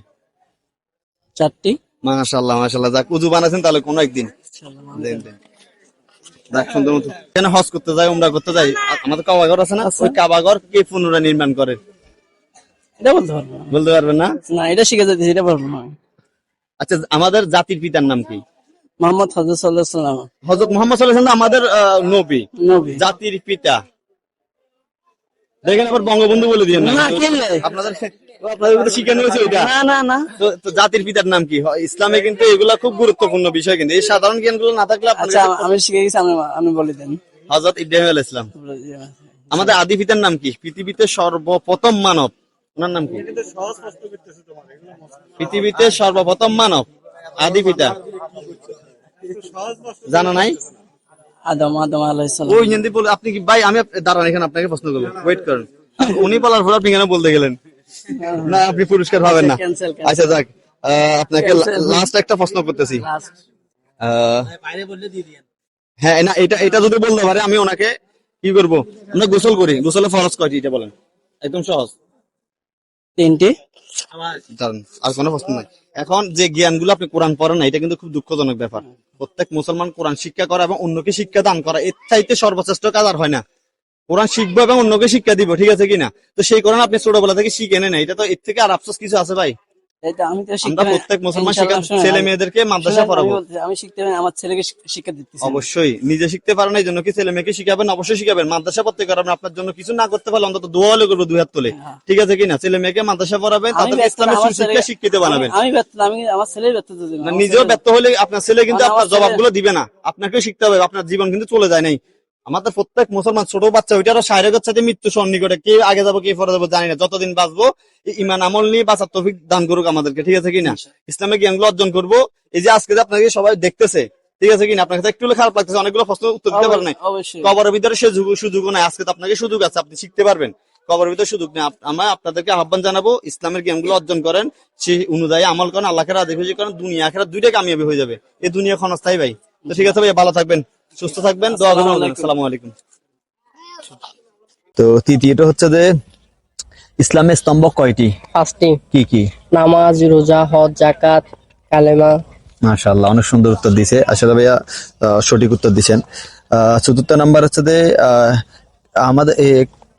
4টি। মাশাআল্লাহ মাশাআল্লাহ, যাক উযু বানাছেন তাহলে কোনো একদিন। দেন দেন। যাক সুন্দর মতো। কেন হজ করতে যাই, উমরা করতে যাই, আমাদের কাবাঘর আছে না, ওই কাবাঘর কে পুনরায় নির্মাণ করে? এটা বলতে পারবো না। বলতে পারবেন না? না, এটা শিখে যেতেছি, এটা পারবো না। আচ্ছা, আমাদের জাতির পিতার নাম কি? মোহাম্মদ হযরত সাল্লাল্লাহু আলাইহি ওয়াসাল্লাম। হযরত মুহাম্মদ সাল্লাল্লাহু আলাইহি ওয়াসাল্লাম আমাদের নবী, নবী। জাতির পিতা। দেখেন আবার বঙ্গবন্ধু বলে দিয়েন না, না, কেমনে? আপনাদের তো শিখানো হয়েছে ওইটা। না না না, তো জাতির পিতার নাম কি? ইসলামে কিন্তু এগুলা খুব গুরুত্বপূর্ণ বিষয়, কিন্তু এই সাধারণ জ্ঞানগুলো না থাকলে আচ্ছা আমি শিখে গেছি, আমি বলে দেন। হযরত ইব্রাহিম আলাইহিস সালাম। আমাদের আদি পিতার নাম কি? পৃথিবীতে সর্বপ্রথম মানব, ওনার নাম কি? পৃথিবীতে সর্বপ্রথম মানব, আদি পিতা জানা নাই? আদম আলাইহিস সালাম। ওই হিন্দি বলে আপনি কি ভাই, আমি দাঁড়ান এখানে আপনাকে প্রশ্ন করবো, ওয়েট করেন। উনি বলার পর আপনি কেন বলতে গেলেন? না, আপনি পুরস্কার পাবেন না। Cancel, cancel. আচ্ছা যাক, আপনাকে Cancel. লাস্ট একটা প্রশ্ন করতেছি। লাস্ট। বাইরে বললে দিয়ে দিয়েন। হ্যাঁ না, এটা যদি বলতে পারে আমি ওনাকে কি করবো? আমরা গোসল করি, গোসলে ফরজ কয়টি এটা বলেন, একদম সহজ। 3টি। জানেন, আর কোনো প্রশ্ন নাই। এখন যে জ্ঞানগুলো আপনি কোরআন পড়েন না, এটা কিন্তু খুব দুঃখজনক ব্যাপার। প্রত্যেক মুসলমান কোরআন শিক্ষা করা এবং অন্যকে শিক্ষা দান করা, এর চাইতে সর্বশ্রেষ্ঠ কাজ আর হয় না। কোরআন শিখবো এবং অন্যকে শিক্ষা দিব, ঠিক আছে কিনা? তো সেই কোরআন আপনি ছোটবেলা থেকে শিখে নেন, এটা তো এর থেকে আর আফসোস কিছু আছে ভাই? এটা আমি তো আমরা প্রত্যেক মুসলমান শিক্ষা ছেলে মেয়েদেরকে মাদ্রাসা পড়াবো। আমি শিখতে পারি, আমার ছেলেকে শিক্ষা দিতেছি। অবশ্যই নিজে শিখতে পারেন, এই জন্য কি ছেলে মেয়েকে শিখাবেন? অবশ্যই শিখাবেন। মাদ্রাসা পড়তে পারবেন, আপনার জন্য কিছু না করতে পারলে অন্তত দোয়া হলে করবো 2 হাত তুলে, ঠিক আছে কিনা? ছেলে মেয়েকে মাদ্রাসা পড়াবেন, তাদের ইসলামের সুশিক্ষা শিক্ষিত বানাবেন। আমি ব্যর্থ, আমি আমার ছেলেই ব্যর্থ। নিজেও ব্যর্থ হলে আপনার ছেলে কিন্তু আপনার জবাবগুলো দিবে না, আপনাকেও শিখতে হবে। আপনার জীবন কিন্তু চলে যায় নাই। আমাদের প্রত্যেক মুসলমান ছোট বাচ্চা ওইটারও শারীরিক সাথে মৃত্যু সন্নিকটে, কে আগে যাবো কে পরে যাবো জানি না। যতদিন বাঁচবো ইমান আমল নিয়ে বাঁচার তৌফিক দান করুক আমাদেরকে, ঠিক আছে কিনা? ইসলামিক জ্ঞানগুলো অর্জন করবো। এই যে আজকে যে আপনাকে সবাই দেখতেছে, ঠিক আছে কিনা? আপনার কাছে একটু হলে খারাপ লাগতেছে, অনেকগুলো প্রশ্ন উত্তর দিতে পারেন নাই। কবরের ভিতরে সে সুযোগ নাই, আজকে তো আপনাকে সুযোগ আছে, আপনি শিখতে পারবেন। কবরের ভিতরে সুযোগ নেই। আমরা আপনাদেরকে আহ্বান জানাবো, ইসলামের জ্ঞানগুলো অর্জন করেন, সেই অনুযায়ী আমল করেন, আল্লাহকে রাজি খুশি করেন, দুনিয়া আখিরাত দুইটাই কামিয়াবি হয়ে যাবে। এই দুনিয়া ক্ষণস্থায়ী ভাই। তো ঠিক আছে ভাই, ভালো থাকবেন, সুস্থ থাকবেন, দোয়া করবেন। আসসালামু আলাইকুম। তো তৃতীয়টা হচ্ছে যে ইসলামের স্তম্ভ কয়টি? 5টি। কি কি? নামাজ, রোজা, হজ, জাকাত, কালেমা। মাশাআল্লাহ, অনেক সুন্দর উত্তর দিছে। আসলে ভাইয়া সঠিক উত্তর দিছেন। চতুর্থ নাম্বার হচ্ছে যে আমাদের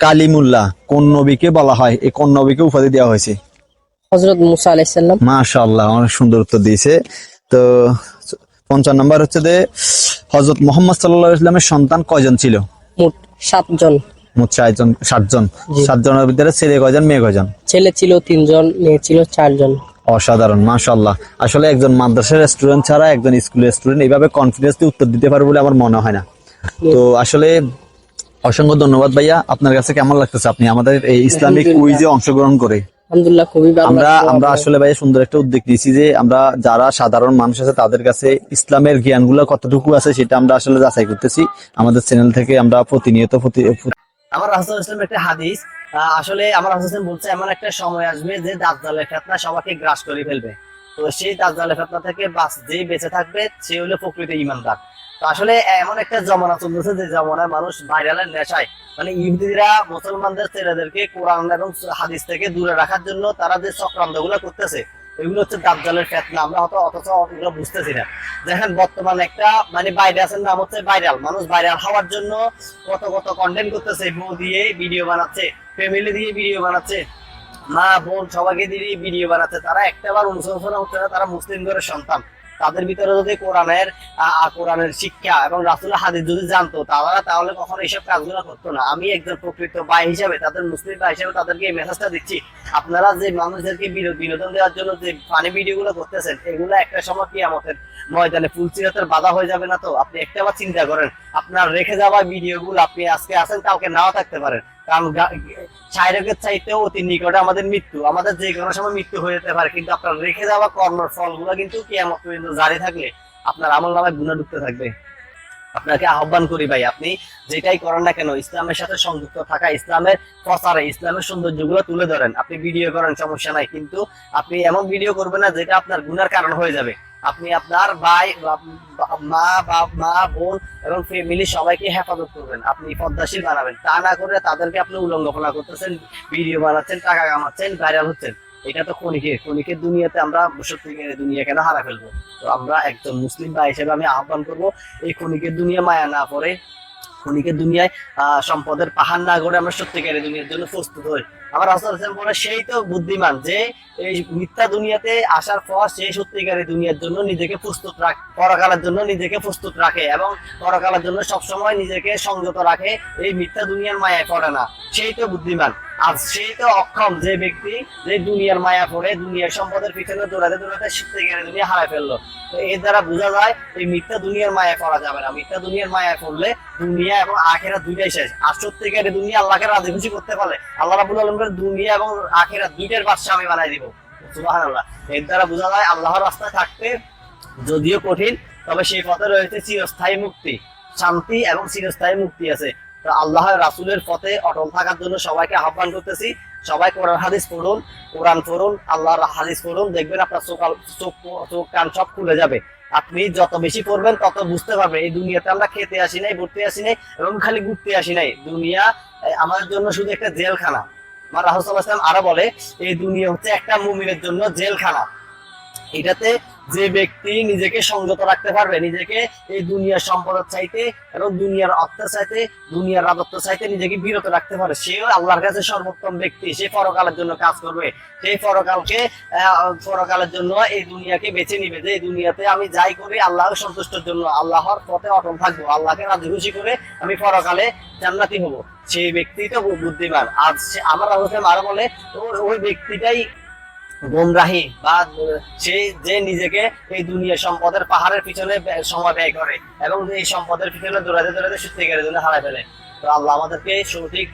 কালিমুল্লাহ কোন নবীকে বলা হয়? এই কোন নবীকে উপাধি দেওয়া হয়েছে? হযরত মুসা আলাইহিস সালাম। মাশাআল্লাহ, অনেক সুন্দর উত্তর দিয়েছে। তো 5 নাম্বার হচ্ছে যে হযরত মুহাম্মদ সাল্লাল্লাহু আলাইহি ওয়াসাল্লামের সন্তান কয়জন ছিল? মোট 7 জন। মোট 7 জন। জি। 7 জনের ভিতরে ছেলে কয়জন, মেয়ে কয়জন? ছেলে ছিল 3 জন, মেয়ে ছিল 4 জন। অসাধারণ, মাশাআল্লাহ। আসলে একজন মাদ্রাসার স্টুডেন্ট ছাড়া একজন স্কুলের স্টুডেন্ট এইভাবে কনফিডেন্সলি উত্তর দিতে পারবে বলে আমার মনে হয় না। তো আসলে অসংখ্য ধন্যবাদ ভাইয়া। আপনার কাছে কেমন লাগতেছে আপনি আমাদের এই ইসলামিক কুইজে অংশগ্রহণ করে? আলহামদুলিল্লাহ, খুবই ভালো লাগলো। আমরা আসলে ভাই সুন্দর একটা উদ্যোগ নিয়েছি যে আমরা যারা সাধারণ মানুষ আছে তাদের কাছে ইসলামের জ্ঞানগুলো কতটুকু আছে সেটা আমরা আসলে যাচাই করতেছি। আমাদের চ্যানেল থেকে আমরা প্রতিনিয়ত আমার রাসূল ইসলামের একটা হাদিস, আসলে আমার রাসূল বলছে এমন একটা সময় আসবে যে দাজ্জালের ফিতনা সবাইকে গ্রাস করে ফেলবে। তো সেই দাজ্জালের ফিতনা থেকে যে বেঁচে থাকবে সে হলো প্রকৃত ঈমানদার। তো আসলে এমন একটা জমানা চলতেছে যে জমানায় মানুষ ভাইরালের নেশায়, মানে ইহুদিরা মুসলমানদের ছেলেদেরকে কোরআন এবং হাদিস থেকে দূরে রাখার জন্য তারা যে চক্রান্ত গুলো করতেছে, এগুলো হচ্ছে দাজ্জালের ফিতনা। আমরা অথচ এগুলো বুঝতেছি না। দেখেন বর্তমানে একটা মানে ভাইরাসের নাম হচ্ছে ভাইরাল। মানুষ ভাইরাল হওয়ার জন্য কত কন্টেন্ট করতেছে, বউ দিয়ে ভিডিও বানাচ্ছে, ফ্যামিলি দিয়ে ভিডিও বানাচ্ছে, মা বোন সবাইকে দিয়ে ভিডিও বানাচ্ছে। তারা একটাবার অনুসরণ হচ্ছে না, তারা মুসলিম ঘরের সন্তান। তাদের ভিতরে যদি কোরআনের শিক্ষা এবং রাসূলের হাদিস যদি জানতো তাহলে কখনো এইসব কাজগুলো করতো না। আমি একজন প্রকৃত ভাই হিসাবে, তাদের মুসলিম ভাই হিসাবে তাদেরকে এই মেসেজটা দিচ্ছি, আপনারা যে মানুষদেরকে বিনোদন দেওয়ার জন্য যে ফানি ভিডিও গুলো করতেছেন, এগুলো একটা সময় কিয়ামতের ময়দানে ফুলসিরাতের বাধা হয়ে যাবে না? তো আপনি একটাবার চিন্তা করেন, আপনার রেখে যাওয়া ভিডিও গুলো আপনি আজকে আছেন, কাউকে নাও থাকতে পারেন। কারণ শারীরিকের চাইতেও অতি নিকটে আমাদের মৃত্যু। আমাদের যে কোনো সময় মৃত্যু হয়ে যেতে পারে, কিন্তু আপনার রেখে যাওয়া কর্মের ফলগুলো কিন্তু কিয়ামত পর্যন্ত জারি থাকলে আপনার আমলনামায় গুনাহ ঢুকতে থাকবে। আপনাকে আহ্বান করি ভাই, আপনি যেটাই করেন না কেন ইসলামের সাথে সংযুক্ত থাকা, ইসলামের প্রচারে, ইসলামের সৌন্দর্যগুলো তুলে ধরেন। আপনি ভিডিও করেন, সমস্যা নাই, কিন্তু আপনি এমন ভিডিও করবেন না যেটা আপনার গুনার কারণ হয়ে যাবে। আপনি আপনার ভাই, মা বোন এবং ফ্যামিলি সবাইকে হেফাজত করবেন, আপনি পদ্মাশীল বানাবেন। তা না করে তাদেরকে আপনি উলঙ্গপনা করতেছেন, ভিডিও বানাচ্ছেন, টাকা কামাচ্ছেন, ভাইরাল হচ্ছেন। এটা তো ক্ষণিকের দুনিয়াতে আমরা সত্যিকারের দুনিয়া কেন হারা ফেলবো? তো আমরা একজন মুসলিম ভাই হিসেবে আমি আহ্বান করবো, এই ক্ষণিকের দুনিয়া মায়া না পড়ে, ক্ষণিকের দুনিয়ায় সম্পদের পাহাড় না করে আমরা সত্যিকারের দুনিয়ার জন্য প্রস্তুত হই। আমার রাসূল বলে সেই তো বুদ্ধিমান যে এই মিথ্যা দুনিয়াতে আসার পর সেই সত্যিকারের দুনিয়ার জন্য নিজেকে প্রস্তুত রাখে, পরকালের জন্য নিজেকে প্রস্তুত রাখে এবং পরকালের জন্য সবসময় নিজেকে সংযত রাখে, এই মিথ্যা দুনিয়ার মায়ায় পড়ে না। সেই তো বুদ্ধিমান। আর সেই তো অক্ষম যে ব্যক্তি যে দুনিয়ার মায়া পড়ে, দুনিয়ার সম্পদের পিছনে দৌড়াতে সত্যিকারের দুনিয়া হারায় ফেললো। তো এর দ্বারা বোঝা যায় এই মিথ্যা দুনিয়ার মায়া পড়া যাবে না। মিথ্যা দুনিয়ার মায়া পড়লে দুনিয়া এবং আখিরাত দুইটাই শেষ। আর সত্যিকারের দুনিয়া আল্লাহকে রাজি খুশি করতে পারলে আল্লাহ রাব্বুল আলামিন দুনিয়া এবং আখিরাত দুইটার বাদশা আমি বানাই দিব। সুবহানাল্লাহ। এর দ্বারা বোঝা যায় আল্লাহর রাস্তায় থাকতে যদিও কঠিন, তবে সেই পথে রয়েছে চিরস্থায়ী মুক্তি, শান্তি এবং চিরস্থায়ী মুক্তি আছে। তো আল্লাহর রাসূলের পথে অটল থাকার জন্য সবাইকে আহ্বান করতেছি, সবাই কোরআন হাদিস পড়ুন, কোরআন পড়ুন, আল্লাহর হাদিস পড়ুন, দেখবেন আপনার চোখ কান সব খুলে যাবে। আপনি যত বেশি পড়বেন তত বুঝতে পারবেন এই দুনিয়াতে আমরা খেতে আসি নাই, ঘুরতে আসি নাই এবং খালি ঘুরতে আসি নাই। দুনিয়া আমাদের জন্য শুধু একটা জেলখানা। আমার রাসূল সাল্লাল্লাহু আলাইহি ওয়াসাল্লাম আরো বলে এই দুনিয়া হচ্ছে একটা মুমিনের জন্য জেলখানা। এটাতে যে ব্যক্তি নিজেকে সংযত রাখতে পারবে, নিজেকে এই দুনিয়ার সম্পদের চাইতে এবং দুনিয়ার অর্থের চাইতে, দুনিয়ার রাজত্ব চাইতে নিজেকে বিরত রাখতে পারে, সেও আল্লাহর কাছে সর্বোত্তম ব্যক্তি। সে পরকালের জন্য কাজ করবে, সেই পরকালের জন্য এই দুনিয়াকে বেছে নিবে যে এই দুনিয়াতে আমি যাই করি আল্লাহর সন্তুষ্টের জন্য, আল্লাহর পথে অটল থাকবো, আল্লাহকে রাজি খুশি করে আমি পরকালে জান্নাতি হব। সেই ব্যক্তি তো বুদ্ধিমান। আর আমার রাসূল আরো বলে ওই ব্যক্তিটাই গোমরাহি বা সে যে নিজেকে এই দুনিয়া সম্পদের পাহাড়ের পিছনে সময় ব্যয় করে এবং এই সম্পদের পিছনে দৌড়াতে দৌড়াতে সত্যিকারের জন্য হারায় ফেলে। তো আল্লাহ আমাদেরকে সঠিক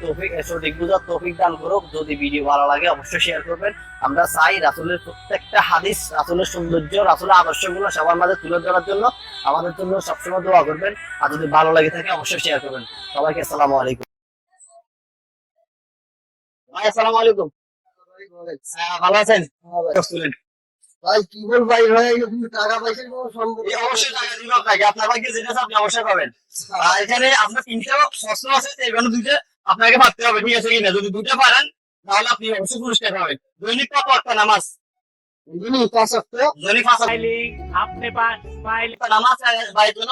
বুঝার তৌফিক দান করুক। যদি ভিডিও ভালো লাগে অবশ্যই শেয়ার করবেন। আমরা চাই রাসূলের প্রত্যেকটা হাদিস, রাসূলের সৌন্দর্য, রাসূলের আদর্শগুলো সবার মাঝে তুলে ধরার জন্য আমাদের জন্য সবসময় দোয়া করবেন। আর যদি ভালো লাগে থাকে অবশ্যই শেয়ার করবেন। সবাইকে আসসালামু আলাইকুম। ভাই আসসালামু আলাইকুম। ভালো আছেন? ভাই কি বল ভাই টাকা পয়সা কোনো সম্ভব অবশ্যই টাকা দিব আপনাকে, আপনার ভাগ্যে যেটা আছে আপনি অবশ্যই পাবেন। এখানে আপনার 3টা প্রশ্ন আছে, এখানে 2টা আপনাকে ভাবতে হবে, ঠিক আছে কিনা? যদি 2টা পারেন তাহলে আপনি অবশ্যই পুরস্কার পাবেন। দৈনিক কত ওয়াক্ত নামাজ? দৈনিক 5 ওয়াক্ত। দৈনিক 5 ওয়াক্ত নামাজ ভাই জন্য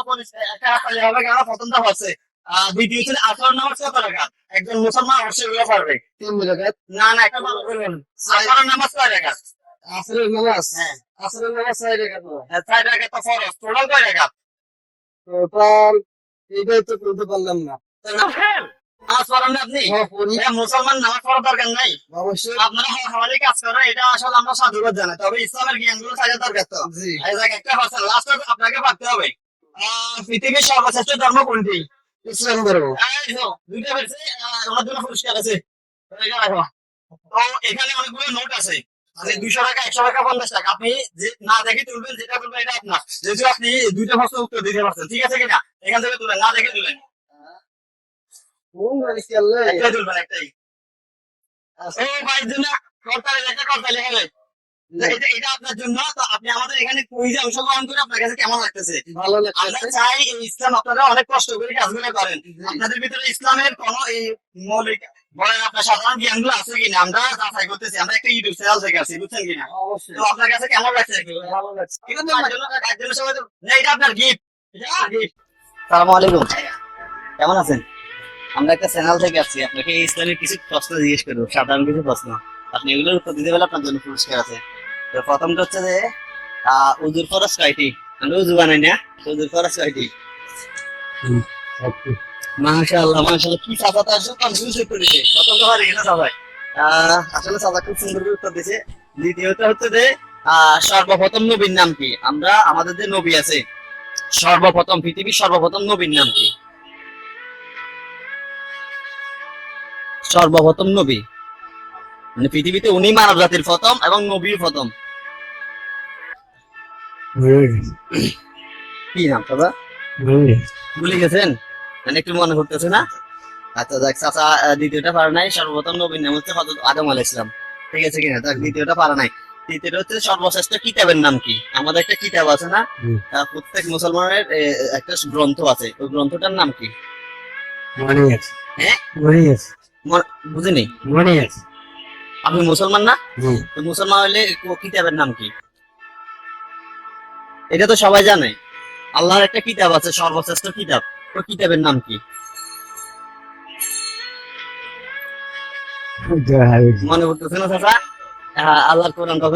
একটা পাইলে হবে, কারণ প্রথমটা হচ্ছে দ্বিতীয় হচ্ছে আসর নামাজ কত রাকাত? একজন মুসলমান অবশ্যই এগুলো পারবে। 3 রাকাত। না না, একটা ভালো করবেন। আসর নামাজ কয় রাকাত? আসরের নামাজ। হ্যাঁ, আসরের নামাজ 4 রাকাত। 4 রাকাত তো ফরজ। টোটাল কয় রাকাত? টোটাল এইটাই তো বলতে পারলাম না। নামাজ পড়েন না আপনি? হ্যাঁ পড়ি। মুসলমান নামাজ পড়ার দরকার নাই। অবশ্যই। আপনারা হাওয়ালি কাজ করেন, এটা আসলে আমরা সাধুবাদ জানাই, তবে ইসলামের জ্ঞানগুলো থাকা দরকার। তো জি। এই জায়গায় একটা কথা লাস্ট আপনাকে ভাবতে হবে, পৃথিবীর সর্বশ্রেষ্ঠ ধর্ম কোনটি? ইসলাম ধর্ম। এই তো, 2টা বেরছে, ওনার জন্য পুরস্কার আছে। এটা রাখো। তো এখানে অনেকগুলো নোট আছে, মানে 200 টাকা, 100 টাকা, 50 টাকা। আপনি যে না দেখে তুলবেন, যেটা তুলবেন এটা আপনার। যেহেতু আপনি 2টা প্রশ্ন উত্তর দিতে পারছেন, ঠিক আছে কিনা? এখান থেকে তুলেন, না দেখে তুলেন। কোন মানে কি আল্লাহ? একটাই তুলবেন, একটাই। ও ভাই জন্য করতালি দেখা, করতালি হবে। এটা আপনার জন্য। তো আপনি আমাদের এখানে কুইজে অংশগ্রহণ করে আপনার কাছে কেমন লাগতেছে? ভালো আমরা লাগছে। চাই এই ইসলাম আপনারা অনেক কষ্ট করে কাজগুলো করেন, আপনাদের ভিতরে ইসলামের কোন এই মৌলিক বলেন আপনার সাধারণ জ্ঞানগুলো আছে কিনা আমরা যাচাই করতেছি। আমরা একটা ইউটিউব চ্যানেল থেকে আসছি, বুঝছেন কিনা? অবশ্যই তো আপনার কাছে কেমন লাগছে? ভালো লাগছে। একজনের সবাই এটা আপনার গিফট। সালামু আলাইকুম, কেমন আছেন? আমরা একটা চ্যানেল থেকে আসছি, আপনাকে ইসলামের কিছু প্রশ্ন জিজ্ঞেস করবো, সাধারণ কিছু প্রশ্ন। আপনি এগুলোর উত্তর দিতে পারলে আপনার জন্য পুরস্কার আছে। তো প্রথমটা হচ্ছে যে উজুর ফরজ কয়টি? আমরা উজু বানাই না, উজুর ফরজ কয়টি? মাশাআল্লাহ মাশাআল্লাহ, কি চাচা তো আসলে কনফিউজ হয়ে পড়েছে। প্রথমটা পারে কিনা সবাই? আসলে চাচা খুব সুন্দর করে উত্তর দিয়েছে। দ্বিতীয়টা হচ্ছে যে সর্বপ্রথম নবীর নাম কি? আমরা আমাদের যে নবী আছে সর্বপ্রথম, পৃথিবীর সর্বপ্রথম নবীর নাম কি? সর্বপ্রথম নবী মানে পৃথিবীতে উনি মানব জাতির প্রথম এবং নবী প্রথম। কি নাম দাদা? ভুলে গেছেন? মানে একটু মনে করতেছে না? আচ্ছা যাক, চাচা দ্বিতীয়টা পারে নাই। সর্বপ্রথম নবীর নাম হচ্ছে হযরত আদম আলাইহিস সালাম, ঠিক আছে কিনা? যাক, দ্বিতীয়টা পারে নাই। তৃতীয়টা হচ্ছে সর্বশ্রেষ্ঠ কিতাবের নাম কি? আমাদের একটা কিতাব আছে না, প্রত্যেক মুসলমানের একটা গ্রন্থ আছে, ওই গ্রন্থটার নাম কি? হ্যাঁ বুঝিনি। আপনি মুসলমান না? তো মুসলমান হলে কিতাবের নাম কি? এটা তো সবাই জানে। আল্লাহর একটা কিতাব আছে, সর্বশ্রেষ্ঠ কিতাব, ওই কিতাবের নাম কি? মনে করতেছে না চাচা? আল্লাহর কোরআন কখন